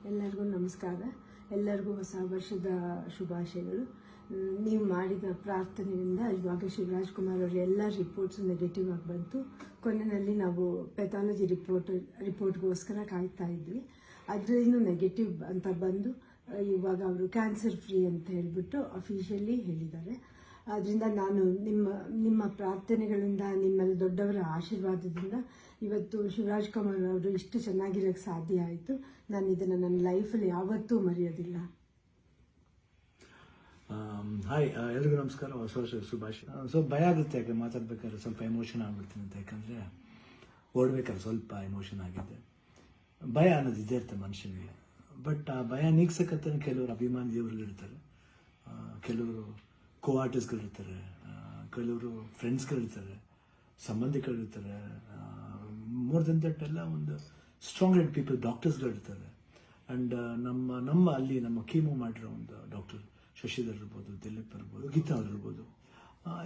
ಎಲ್ಲರಿಗೂ ನಮಸ್ಕಾರ. ಎಲ್ಲರಿಗೂ ಹೊಸ ವರ್ಷದ ಶುಭಾಶಯಗಳು. ನೀವು ಮಾಡಿದ ಪ್ರಾರ್ಥನೆಯಿಂದ ಇವಾಗ ಶಿವರಾಜ್ ಕುಮಾರ್ ಅವರ ಎಲ್ಲ ರಿಪೋರ್ಟ್ಸ್ ನೆಗೆಟಿವ್ ಆಗಿ ಬಂತು. ಕೊನೆಯಲ್ಲಿ ನಾವು ಪೆಥಾಲಜಿ ರಿಪೋರ್ಟ್ಗೋಸ್ಕರ ಕಾಯ್ತಾ ಇದ್ವಿ. ಅದರಲ್ಲೂ ನೆಗೆಟಿವ್ ಅಂತ ಬಂದು ಇವಾಗ ಅವರು ಕ್ಯಾನ್ಸರ್ ಫ್ರೀ ಅಂತ ಹೇಳಿಬಿಟ್ಟು ಅಫಿಷಿಯಲಿ ಹೇಳಿದ್ದಾರೆ. ಆದ್ದರಿಂದ ನಾನು ನಿಮ್ಮ ಪ್ರಾರ್ಥನೆಗಳಿಂದ, ನಿಮ್ಮೆಲ್ಲ ದೊಡ್ಡವರ ಆಶೀರ್ವಾದದಿಂದ ಇವತ್ತು ಶಿವರಾಜ್ ಕುಮಾರ್ ಅವರು ಇಷ್ಟು ಚೆನ್ನಾಗಿರೋಕ್ಕೆ ಸಾಧ್ಯ ಆಯಿತು. ನಾನು ಇದನ್ನು ನನ್ನ ಲೈಫಲ್ಲಿ ಯಾವತ್ತೂ ಮರೆಯೋದಿಲ್ಲ. ಹಾಯ್, ಎಲ್ರಿಗೂ ನಮಸ್ಕಾರ, ಹೊಸ ವರ್ಷದ ಶುಭಾಶಯ. ಭಯ ಆಗುತ್ತೆ, ಯಾಕೆ ಮಾತಾಡ್ಬೇಕಾದ್ರೆ ಸ್ವಲ್ಪ ಎಮೋಷನ್ ಆಗ್ಬಿಡ್ತೀನಿ ಅಂತ. ಯಾಕಂದರೆ ಓಡ್ಬೇಕಾದ್ರೆ ಸ್ವಲ್ಪ ಎಮೋಷನ್ ಆಗಿದೆ. ಭಯ ಅನ್ನೋದು ಇದೇ ಇರುತ್ತೆ ಮನುಷ್ಯನಿಗೆ. ಬಟ್ ಆ ಭಯ ನೀಗ್ಸಕ್ಕಂತ ಕೆಲವರು ಅಭಿಮಾನಿ ದೇವರುಗಳಿರ್ತಾರೆ, ಕೆಲವರು ಕೋ ಆರ್ಟಿಸ್ಟ್ಗಳಿರ್ತಾರೆ, ಕೆಲವರು ಫ್ರೆಂಡ್ಸ್ಗಳಿರ್ತಾರೆ, ಸಂಬಂಧಿಕರಿರ್ತಾರೆ. ಮೋರ್ ದೆನ್ ದಟ್ ಎಲ್ಲ ಒಂದು ಸ್ಟ್ರಾಂಗ್ ಹೆಡ್ ಪೀಪಲ್, ಡಾಕ್ಟರ್ಸ್ಗಳಿರ್ತಾರೆ. ಆ್ಯಂಡ್ ನಮ್ಮ ಅಲ್ಲಿ ನಮ್ಮ ಕೀಮೋ ಮಾಡಿರೋ ಒಂದು ಡಾಕ್ಟರ್ ಶಶಿಧರ್ ಇರ್ಬೋದು, ದಿಲೀಪ್ ಇರ್ಬೋದು, ಗೀತಾ ಅವ್ರು ಇರ್ಬೋದು,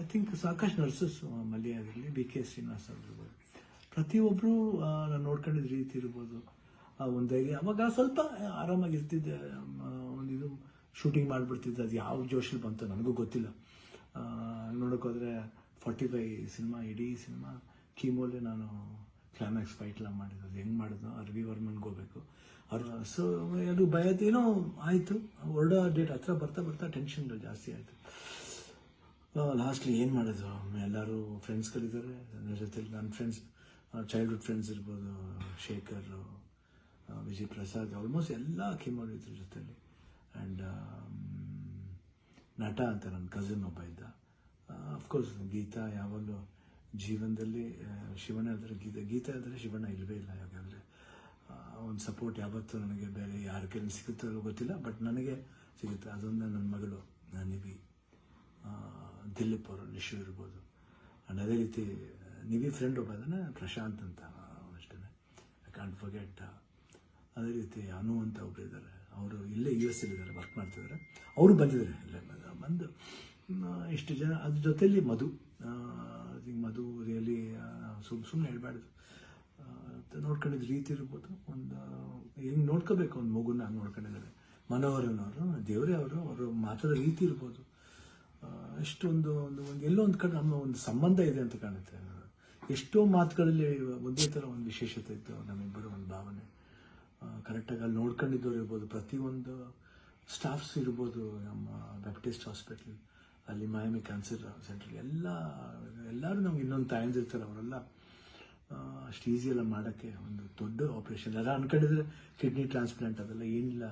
ಐ ಥಿಂಕ್ ಸಾಕಷ್ಟು ನರ್ಸಸ್ ಮಲ್ಯಾದಲ್ಲಿ BK ಶ್ರೀನಿವಾಸ್ ಅವ್ರು ಇರ್ಬೋದು. ಪ್ರತಿಯೊಬ್ಬರು ನಾನು ನೋಡ್ಕೊಂಡಿದ್ದ ರೀತಿ ಇರ್ಬೋದು, ಒಂದು ಅವಾಗ ಸ್ವಲ್ಪ ಆರಾಮಾಗಿರ್ತಿದ್ದೆ. ಒಂದಿದು ಶೂಟಿಂಗ್ ಮಾಡಿಬಿಡ್ತಿದ್ದೆ. ಅದು ಯಾವ ಜೋಶಲ್ಲಿ ಬಂತು ನನಗೂ ಗೊತ್ತಿಲ್ಲ. ನೋಡೋಕ್ಕೋದ್ರೆ 45 ಸಿನಿಮಾ, ಇಡೀ ಸಿನಿಮಾ ಕೀಮೋಲೆ ನಾನು ಕ್ಲೈಮ್ಯಾಕ್ಸ್ ಫೈಟ್ಲ ಮಾಡಿದ್ದು. ಅದು ಹೆಂಗೆ ಮಾಡಿದ್ನೋ ರವಿವರ್ಮನ್ಗೆ ಹೋಗ್ಬೇಕು ಅವ್ರು. ಸೊ ಅದು ಭಯದೇನೋ ಆಯಿತು. ಹೊರಡೋ ಡೇಟ್ ಹತ್ರ ಬರ್ತಾ ಟೆನ್ಷನ್ಗಳು ಜಾಸ್ತಿ ಆಯಿತು. ಲಾಸ್ಟ್ಲಿ ಏನು ಮಾಡೋದು, ಎಲ್ಲರೂ ಫ್ರೆಂಡ್ಸ್ಗಳಿದ್ದಾರೆ ನನ್ನ ಜೊತೆಲಿ. ನನ್ನ ಫ್ರೆಂಡ್ಸ್, ಚೈಲ್ಡ್ಹುಡ್ ಫ್ರೆಂಡ್ಸ್ ಇರ್ಬೋದು, ಶೇಖರ್, ವಿಜಯ್ ಪ್ರಸಾದ್, ಆಲ್ಮೋಸ್ಟ್ ಎಲ್ಲ ಕೀಮೋ ಇದ್ರ ಜೊತೆಲಿ. ಆ್ಯಂಡ್ ನಟ ಅಂತ ನನ್ನ ಕಸಿನ್ ಒಬ್ಬ ಇದ್ದ. ಅಫ್ಕೋರ್ಸ್ ಗೀತಾ ಯಾವಾಗಲೂ ಜೀವನದಲ್ಲಿ ಶಿವಣ್ಣ ಆದರೆ ಗೀತಾ ಆದರೆ ಶಿವಣ್ಣ ಇಲ್ಲವೇ ಇಲ್ಲ. ಯಾಕಂದರೆ ಒಂದು ಸಪೋರ್ಟ್ ಯಾವತ್ತೂ ನನಗೆ ಬೇರೆ ಯಾರ ಕೈಲಿ ಸಿಗುತ್ತೋ ಗೊತ್ತಿಲ್ಲ, ಬಟ್ ನನಗೆ ಸಿಗುತ್ತೆ. ಅದೊಂದು ನನ್ನ ಮಗಳು ನಿವಿ, ದಿಲೀಪ್ ಅವರು, ನಿಶು ಇರ್ಬೋದು. ಆ್ಯಂಡ್ ಅದೇ ರೀತಿ ನಿವಿ ಫ್ರೆಂಡ್ ಒಬ್ಬ ಅದನ್ನು ಪ್ರಶಾಂತ್ ಅಂತ ಅಷ್ಟೇ, ಐ ಕಾಂಟ್ ಫರ್ಗೆಟ್. ಅದೇ ರೀತಿ ಅನು ಅಂತ ಒಬ್ಬರು ಇದ್ದಾರೆ, ಅವರು ಇಲ್ಲೇ US ಇದ್ದಾರೆ, ವರ್ಕ್ ಮಾಡ್ತಿದ್ದಾರೆ. ಅವರು ಬಂದಿದ್ದಾರೆ, ಇಲ್ಲೇ ಬಂದು ಇಷ್ಟು ಜನ. ಅದ್ರ ಜೊತೆಯಲ್ಲಿ ಮಧು ರಿಯಲಿ ಸುಮ್ಮನೆ ಹೇಳ್ಬಾರ್ದು, ನೋಡ್ಕೊಂಡಿದ್ದ ರೀತಿ ಇರ್ಬೋದು. ಒಂದು ಹೆಂಗೆ ನೋಡ್ಕೋಬೇಕು ಒಂದು ಮಗುನ ಹಂಗೆ ನೋಡ್ಕೊಂಡಿದ್ದಾರೆ. ಮನೋಹರನವರು, ದೇವರೇ ಅವರು ಮಾತಾಡೋ ರೀತಿ ಇರ್ಬೋದು, ಎಷ್ಟೊಂದು ಎಲ್ಲೋ ಒಂದು ಕಡೆ ನಮ್ಮ ಒಂದು ಸಂಬಂಧ ಇದೆ ಅಂತ ಕಾಣುತ್ತೆ. ಎಷ್ಟೋ ಮಾತುಗಳಲ್ಲಿ ಒಂದೇ ಥರ ಒಂದು ವಿಶೇಷತೆ ಇತ್ತು ನಮ್ಮಿಬ್ಬರು, ಒಂದು ಭಾವನೆ. ಕರೆಕ್ಟಾಗಿ ಅಲ್ಲಿ ನೋಡ್ಕೊಂಡಿದ್ದವ್ರು ಇರ್ಬೋದು, ಪ್ರತಿಯೊಂದು ಸ್ಟಾಫ್ಸ್ ಇರ್ಬೋದು, ನಮ್ಮ ಬ್ಯಾಪ್ಟಿಸ್ಟ್ ಹಾಸ್ಪಿಟ್ಲ್ ಅಲ್ಲಿ, ಮಯಾಮಿ ಕ್ಯಾನ್ಸರ್ ಸೆಂಟ್ರಲ್ಲಿ ಎಲ್ಲರೂ ನಮ್ಗೆ ಇನ್ನೊಂದು ತಾಯಂದಿರ್ತಾರೆ. ಅವರೆಲ್ಲ ಅಷ್ಟು ಈಸಿಯೆಲ್ಲ ಮಾಡೋಕ್ಕೆ ಒಂದು ದೊಡ್ಡ ಆಪ್ರೇಷನ್. ಎಲ್ಲ ಅನ್ಕೊಂಡಿದ್ರೆ ಕಿಡ್ನಿ ಟ್ರಾನ್ಸ್ಪ್ಲಾಂಟ್ ಅದೆಲ್ಲ ಏನಿಲ್ಲ,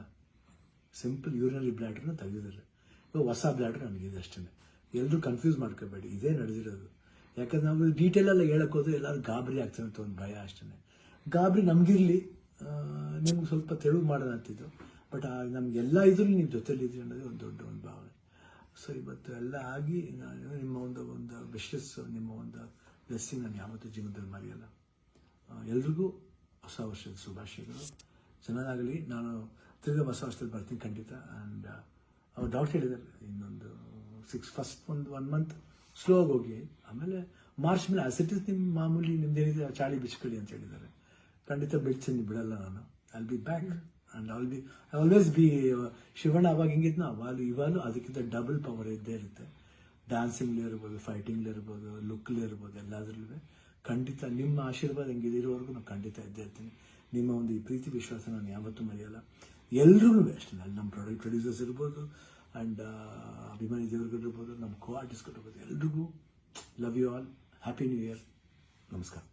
ಸಿಂಪಲ್ ಯೂರಿನರಿ ಬ್ಲ್ಯಾಡ್ರನ್ನ ತೆಗೆದಿದ್ದಾರೆ. ಇವಾಗ ಹೊಸ ಬ್ಲ್ಯಾಡ್ರ್ ನನಗಿದೆ ಅಷ್ಟೇ. ಎಲ್ಲರೂ ಕನ್ಫ್ಯೂಸ್ ಮಾಡ್ಕೋಬೇಡಿ, ಇದೇ ನಡೆದಿರೋದು. ಯಾಕಂದ್ರೆ ನಾವು ಡೀಟೇಲೆಲ್ಲ ಹೇಳಕ್ಕೆ ಹೋದ್ರೆ ಎಲ್ಲರೂ ಗಾಬರಿ ಆಗ್ತಾರೆ ಅಂತ ಒಂದು ಭಯ ಅಷ್ಟೇ. ಗಾಬರಿ ನಮಗಿರಲಿ, ನಿಮ್ಗೆ ಸ್ವಲ್ಪ ತೆಳುವು ಮಾಡೋಣ ಅಂತಿದ್ದು. ಬಟ್ ನಮಗೆಲ್ಲ ಇದ್ರೂ ನೀವು ಜೊತೆಲಿದ್ರಿ ಅನ್ನೋದೇ ಒಂದು ದೊಡ್ಡ ಒಂದು ಭಾವನೆ. ಸೊ ಇವತ್ತು ಎಲ್ಲ ಆಗಿ ನಿಮ್ಮ ಒಂದು ವಿಶಸ್, ನಿಮ್ಮ ಒಂದು ಬ್ಲೆಸ್ಸಿಂಗ್ ನಾನು ಯಾವತ್ತೂ ಜೀವನದಲ್ಲಿ ಮರೆಯಲ್ಲ. ಎಲ್ರಿಗೂ ಹೊಸ ವರ್ಷದ ಶುಭಾಶಯಗಳು. ಚೆನ್ನಾಗಲಿ. ನಾನು ತಿರ್ಗಾ ಹೊಸ ವರ್ಷದಲ್ಲಿ ಬರ್ತೀನಿ ಖಂಡಿತ. ಆ್ಯಂಡ್ ಅವ್ರು ಡಾಕ್ಟರ್ ಹೇಳಿದ್ದಾರೆ, ಇನ್ನೊಂದು ಫಸ್ಟ್ ಒಂದು 1 ಮಂತ್ ಸ್ಲೋ ಆಗಿ ಹೋಗಿ, ಆಮೇಲೆ ಮಾರ್ಚ್ ಮೇಲೆ ಆಸಿಟಿಸ್ ನಿಮ್ಮ ಮಾಮೂಲಿ ನಿಮ್ದೇನಿದೆ ಚಾಳಿ ಬಿಚ್ಕೊಳ್ಳಿ ಅಂತ ಹೇಳಿದ್ದಾರೆ. ಖಂಡಿತ ಬಿಡಲ್ಲ ನಾನು. I'll be back and I always B Shivanna. ಅವಾಗ ಹೆಂಗಿದ್ನೋ ಇವಾಗಲೂ ಅದಕ್ಕಿಂತ ಡಬಲ್ ಪವರ್ ಇದ್ದೇ ಇರುತ್ತೆ. ಡ್ಯಾನ್ಸಿಂಗ್ಲೇ ಇರ್ಬೋದು, ಫೈಟಿಂಗ್ಲೇ ಇರ್ಬೋದು, ಲುಕ್ಲೇ ಇರ್ಬೋದು, ಎಲ್ಲದರಲ್ಲೂ ಖಂಡಿತ ನಿಮ್ಮ ಆಶೀರ್ವಾದ ಹೆಂಗಿದೆ ಇರೋವರೆಗೂ ನಾನು ಖಂಡಿತ ಇದ್ದೇ ಇರ್ತೀನಿ. ನಿಮ್ಮ ಒಂದು ಈ ಪ್ರೀತಿ ವಿಶ್ವಾಸ ನಾನು ಯಾವತ್ತೂ ಮರೆಯಲ್ಲ. ಎಲ್ರಿಗೂ ಅಷ್ಟೇ, ಅಲ್ಲಿ ನಮ್ಮ ಪ್ರೊಡ್ಯೂಸರ್ಸ್ ಇರ್ಬೋದು, ಆ್ಯಂಡ್ ಅಭಿಮಾನಿ ದೇವರುಗಳಿರ್ಬೋದು, ನಮ್ಮ ಕೋ ಆರ್ಟಿಸ್ಟ್ಗಳಿರ್ಬೋದು, ಎಲ್ರಿಗೂ love you all. Happy new year. ನಮಸ್ಕಾರ.